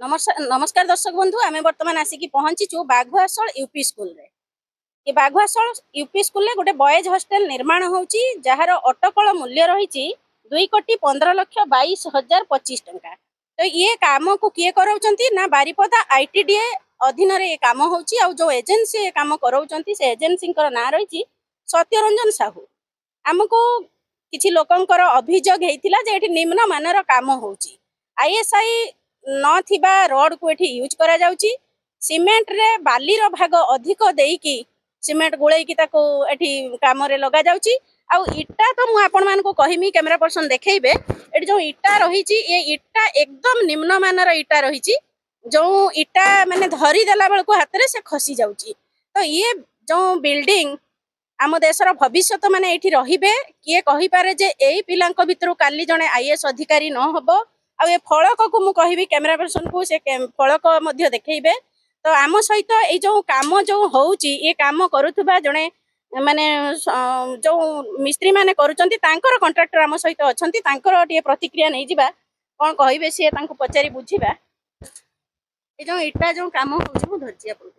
नमस्कार दर्शक बंधु आम बर्तमान आसिक पहुंचीचु बाघुआशल यूपी स्कूल रे ये बाघुआशल यूपी स्कूल रे गोटे बॉयज हॉस्टल निर्माण होची जार अटकल मूल्य रही 2,15,22,025 टंका। तो ये काम को किए कराउचंती ना बारिपदा आईटीडीए अधीन रे ये काम होची आ जो एजेंसी ये काम कराउचंती से एजेंसी ना रही सत्यरंजन साहू। आमको किछि लोकंकर अभियोग हेतिला जे एठी निम्न मानर काम होची आईएसआई न थिबा रोड को एठी यूज करा जाउची सीमेंट रे बाली रो भाग अधिक देईकी सीमेंट गुळेकी ताको एठी काम रे लगा जाउची आ इटा तो मु आपण मान को कहिमी कैमरा पर्सन देखैबे एठी जो इटा रहीची ये इटा एकदम निम्न मानर इटा रहीची जो इटा माने धरी देला बेल को हाथ रे से खसी जाउची। तो ये जो बिल्डिंग आम देशर भविष्यत माने एठी रहिबे किए कहि पारे जे एई पिलांक भितरु काली जणे आईएएस अधिकारी न हबो आ ये फलक को मु कहिबी कैमरा पर्सन को से फलक मध्य देखैबे। तो आम सहित ए जो काम जो होउची ये काम करूथबा जणे माने जो मिस्त्री माने करूचंती तांकर कॉन्ट्रैक्टर आम सहित अछंती तांकर टिए प्रतिक्रिया नै जिबा कोन कहिबे से तांको पचारी बुझिबा। ए जो इटा जो काम होउची मु धरजी आपन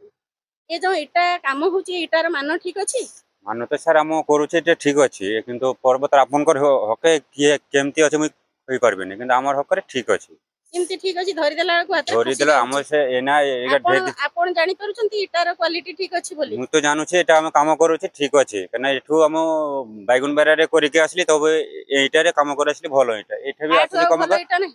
ये जो इटा काम होउची इटार मान ठीक अछि मान तो सर आम करुचे ठीक अच्छे किंतु पर्वत आपनकर हके किए केमती अछि मुई कहि परबेनी किंतु हमर हकरे ठीक अछि केमती ठीक अछि धरि देला को हाथ धरि देला हम से एना एगा ढेर आपन जानि परछंती इटार क्वालिटी ठीक अछि बोली मु तो जानु छे एटा हम काम करूचे ठीक अछि कना एठू हम बैगुन बेरा रे करि के आसली तब एटा रे काम कर आसली भलो एटा एठे भी आसली काम कर एटा नै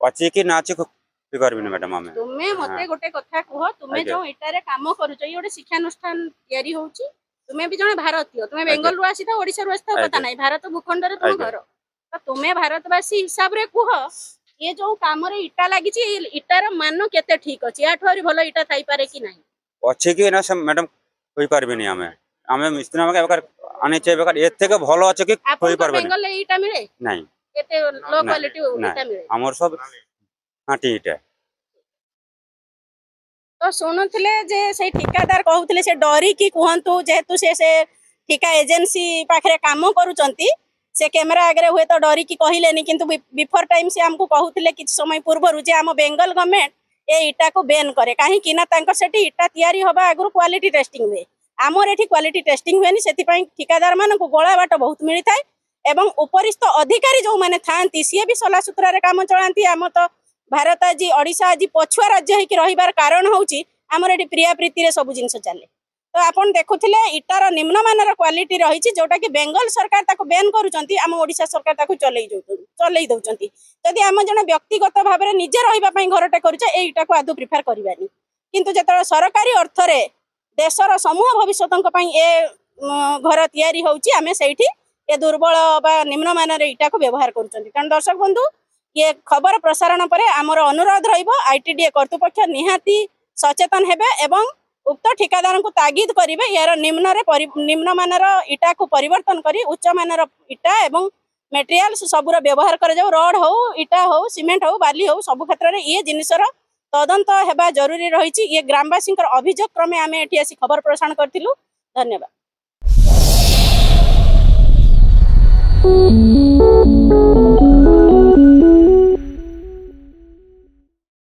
अछि कि ना अछि कहि परबेनी मैडम हम तुमे मते गोटे कथा कहो तुमे जो इटा रे काम करूछ ई गोटे शिक्षा अनुष्ठान तयारी होउची तुमे भी जने भारतीय तुमे बेंगल रु आसी था ओडिसा रु आसी था पता नै भारत भूखंड रे तुम घर तो तुमे भारतवासी हिसाब रे कहो ये जो काम रे इटा लागि छि इटार मान केते ठीक अछि या ठोरी भलो इटा थाई पारे कि नाही अछि कि ना मैडम कहि परबेनी हमें मिस्त्री हम बेकार आने छै बेकार एथे के भलो अछि कि कहि परबेनी बेंगल रे इटा मिले नाही केते लो क्वालिटी इटा मिले हमर सब हाटी इटा। तो शुणुले जे से ठिकादार कहते से डरी कि कहतु जेहेतु से ठिका एजेंसी पाखे काम करुचंती से कैमरा आगे हुए तो डरी कि कहलेनी किंतु बिफोर टाइम से हमको कहते कि समय पूर्व जे आम बेंगल गवर्नमेंट ए इटा को बैन करे कहीं सेठी इटा तैयारी हवा आगु क्वालिटी टेस्टिंग हुए आमर एठी क्वालिटी टेस्टिंग हुए से ठिकादार मान को गला बाट बहुत मिलता है एवं उपरिस्थ अधिकारी जो मैंने थांती सी भी सला सुतरा काम चलाती आम तो भारत आज ओडिशा आज पछुआ राज्य होकर रहिबार कारण होउची आमर एठी प्रिया प्रीति रे सब जिंस चले। तो आपन देखुथिले इटार निम्न मानर क्वालिटी रही जोटा कि बेंगल सरकार ताको बैन करूचंती आम ओडिशा सरकार ताको चलै दउचंती जदि आम जने व्यक्तिगत भाव में निजे रहिबा पई घरटे करूचे ए इटा को आदु प्रिफर करबानी किंतु जतरा सरकारी अर्थ रे देशर समूह भविष्यतंक पई ए घर तयारी होउची आमे सेठी ए दुर्बल बा निम्न मानर इटा को व्यवहार करूचंती। कारण दर्शक बंधु ये खबर प्रसारण पर आमर अनुरोध रहिबो आईटीडीए कर्तृपक्ष निहाती सचेतन हेबे एवं उक्त ठिकादार को तागिद करिवे यार निम्न मानर इटा को परिवर्तन करी उच्च मानर इटा एवं मटेरियल्स सबुर व्यवहार कर जाऊ रोड हो इटा हो सीमेंट हो बाली हो सब क्षेत्र में ये जिनसर तदंत हेबा जरूरी रही ये ग्रामवासी अभियोग क्रमे आम एठी आसी खबर प्रसारण करथिलु। धन्यवाद।